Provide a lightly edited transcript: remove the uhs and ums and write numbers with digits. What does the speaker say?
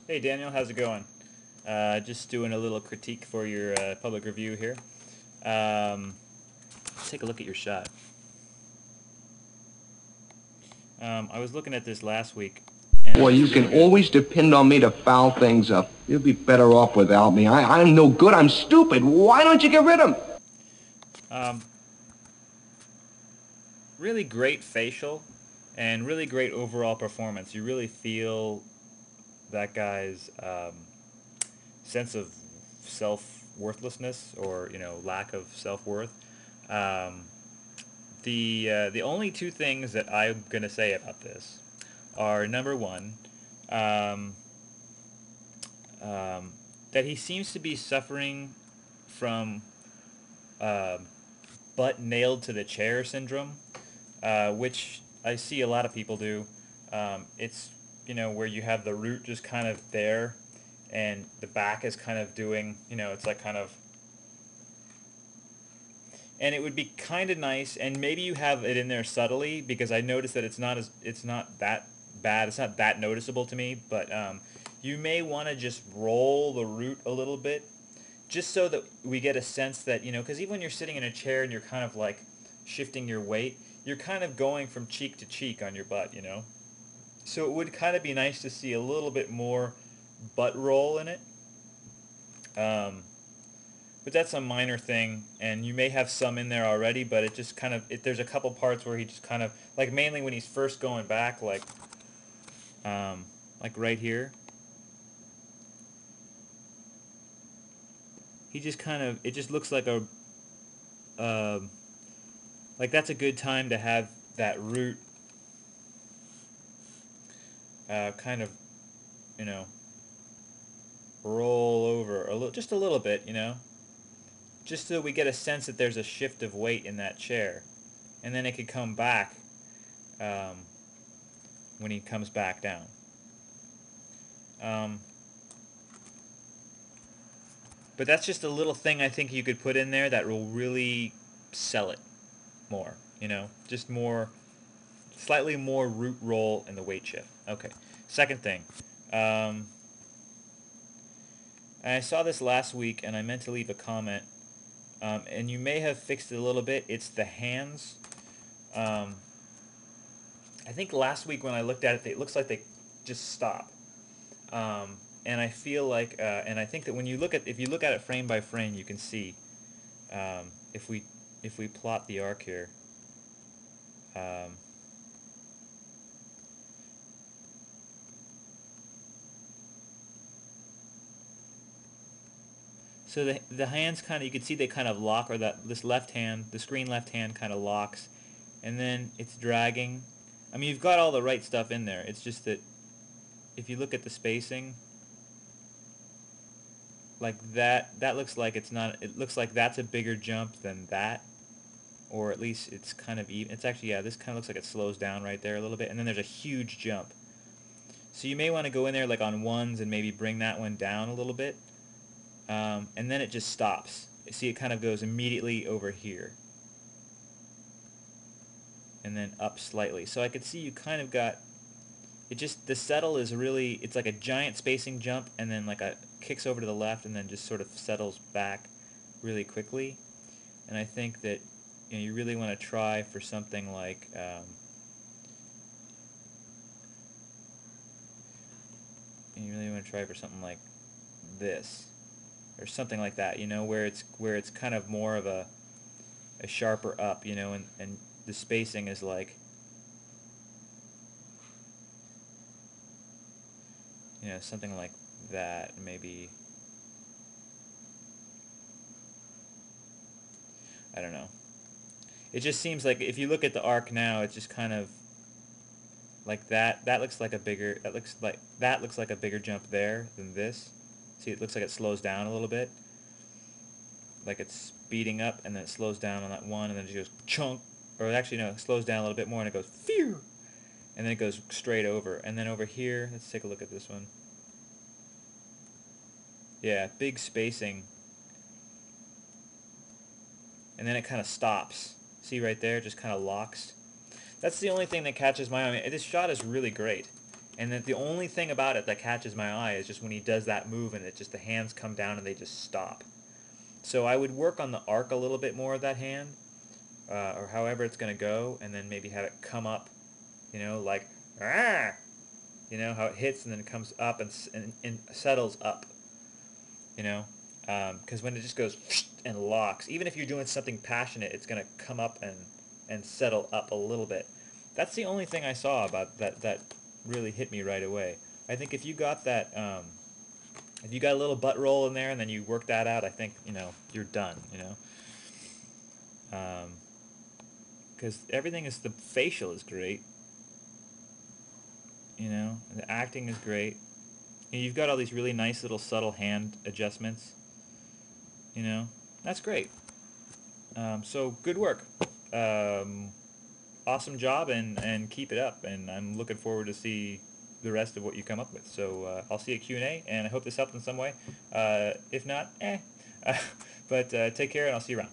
Hey Daniel, how's it going? Just doing a little critique for your public review here. Let's take a look at your shot. I was looking at this last week, and it Boy, looks you really can good. always depend on me to foul things up. You'll be better off without me. I'm no good. I'm stupid. Why don't you get rid of me? Um, Really great facial, and really great overall performance. You really feel that guy's sense of self-worthlessness, or lack of self-worth. Um, the only two things that I'm gonna say about this are, number one, um, um, that he seems to be suffering from um butt nailed to the chair syndrome, which I see a lot of people do. It's where you have the root just kind of there, and the back is kind of doing, it's like kind of, and it would be kind of nice, and maybe you have it in there subtly, because I noticed that it's not that bad, it's not that noticeable to me, but you may want to just roll the root a little bit, just so that we get a sense that, because even when you're sitting in a chair and you're kind of like shifting your weight, you're kind of going from cheek to cheek on your butt. So it would kind of be nice to see a little bit more butt roll in it. Um, but that's a minor thing, and you may have some in there already, but it just kind of, there's a couple parts where he just kind of, like mainly when he's first going back, um, like right here, he just kind of, it just looks like um, like that's a good time to have that root kind of, you know, roll over a little, just a little bit, just so we get a sense that there's a shift of weight in that chair, and then it could come back um, when he comes back down. Um, but that's just a little thing I think you could put in there that will really sell it more. Just more, slightly more root roll in the weight shift. Okay. Second thing. Um, I saw this last week, and I meant to leave a comment. And you may have fixed it a little bit. It's the hands. Um, I think last week when I looked at it, it looks like they just stop. And I feel like, and I think that when you look at, if you look at it frame by frame, you can see, if we plot the arc here. Um, so the hands kind of, you can see they kind of lock, or that this left hand, the screen left hand kind of locks, and then it's dragging. I mean, you've got all the right stuff in there. It's just that if you look at the spacing, like that looks like it's not, it looks like that's a bigger jump than that, or at least it's kind of even. It's actually, yeah, this kind of looks like it slows down right there a little bit, and then there's a huge jump. So you may want to go in there like on ones and maybe bring that one down a little bit, and then it just stops. See, it kind of goes immediately over here, and then up slightly. So I could see you kind of got, it just, the settle is really, it's like a giant spacing jump, and then like a kicks over to the left, and then just sort of settles back really quickly. And I think that you really want to try for something like, you really want to try for something like this, or something like that, where it's kind of more of a sharper up, and the spacing is like, something like that, maybe. I don't know. It just seems like if you look at the arc now, it's just kind of like that. That looks like a bigger. That looks like a bigger jump there than this. See, it looks like it slows down a little bit, like it's speeding up, and then it slows down on that one, and then it just goes chunk. Or actually, no, it slows down a little bit more, and it goes phew, and then it goes straight over. And then over here, let's take a look at this one. Yeah, big spacing, and then it kind of stops. See right there, it just kind of locks. That's the only thing that catches my eye. I mean, this shot is really great, And that the only thing about it that catches my eye is just when he does that move and it just the hands come down and they just stop. So I would work on the arc a little bit more of that hand, or however it's going to go, and then maybe have it come up, like, ah! How it hits and then it comes up and settles up, because when it just goes and locks, even if you're doing something passionate, it's going to come up and settle up a little bit. That's the only thing I saw about that really hit me right away. I think if you got that, if you got a little butt roll in there and then you work that out, I think, you're done, because everything is, the facial is great, and the acting is great. And you've got all these really nice little subtle hand adjustments, that's great. So good work. Awesome job, and keep it up, and I'm looking forward to see the rest of what you come up with. So I'll see you at Q&A, and I hope this helped in some way. If not, but take care, and I'll see you around.